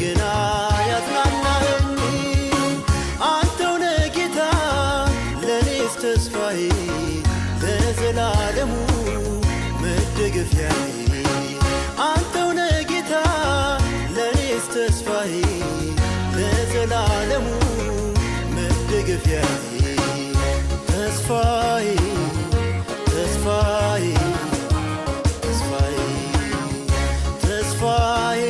እንደገና ያጽናናኸኝ አንተው ነህ ጌታ ለኔስ ተስፋዬ ለዘላለሙ መደገፊያዬ አንተው ነህ ጌታ ለኔስ ተስፋዬ ለዘላለሙ መደገፊያዬ ተስፋዬ ተስፋዬ ተስፋዬ ተስፋዬ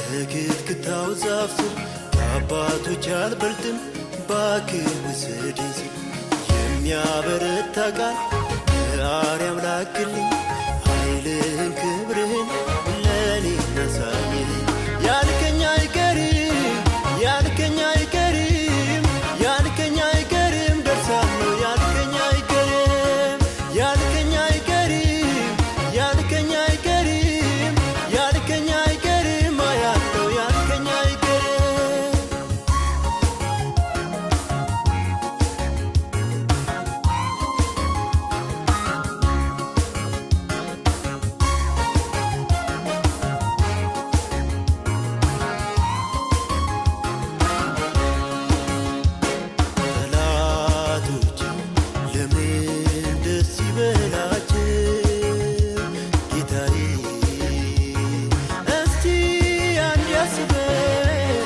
በክትክታው ዛፍ ስር ከአባቶች አልበልጥም እባክህ ውሰደኝ ስል የሚያበረታ ቃል ከአርያም ላክልኝ ኃይልህን ክብርህን ለእኔ አሳየኝ ያልከኝ አይቀርም ያልከኝ አይቀርም ያልከኝ አይቀርም ደርሳለሁ ያልከኝ አይቀርም ያልከኝ አይቀርም ያልከኝ አይቀርም ያልከኝ አይቀርም አያለው ያልከኝ አይቀርም ጠላቶች ለምን ደስ ይበላቸው ጌታዬ እስቲ አንድ ያስበኝ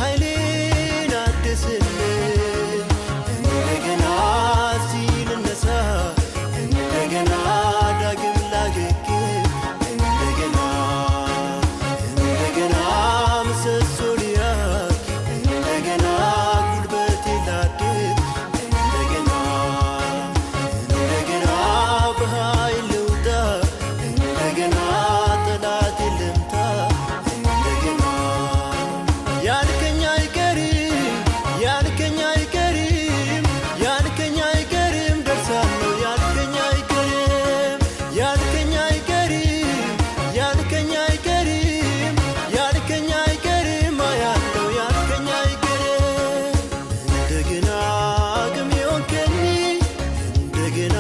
ኃይሌን አድስልኝ እንደገና እስቲ ልነሳ እንደገና ዳግም ላገግም እንደገና እንደገና ምሰሶ ልያዝ እንደገና ጉልበቴ ላድስ እንደገና እንደገና በኃይል ልውጣ እንደገና ጠላቴን ልምታ እንደገና ያልከኝ አይቀርም ያልከኝ አይቀርም ያልከኝ አይቀርም ደርሳለሁ ያልከኝ አይቀርም ያልከኝ አይቀርም ያልከኝ አይቀርም ያልከኝ አይቀርም አያለው ያልከኝ አይቀርም እንደገና አቅም የሆንከኝ እንደገና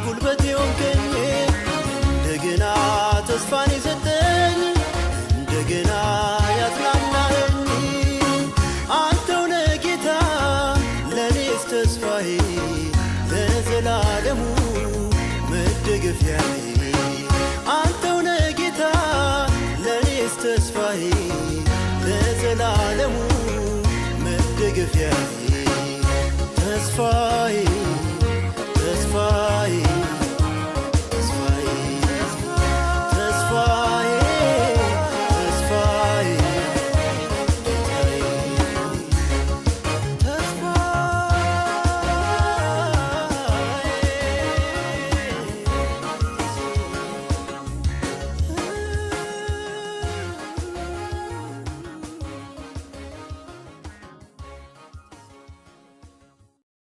ጉልበት የሆንከኝ እንደገና ተስፋን የሰጠኝ እንደገና ያጽናናኸኝ አንተው ነህ ጌታ ለኔስ ተስፋዬ ለዘላለሙ መደገፊያዬ አንተው ነህ ጌታ ለኔስ ተስፋዬ ለዘላለሙ መደገፊያዬ ተስፋዬ ተስፋዬ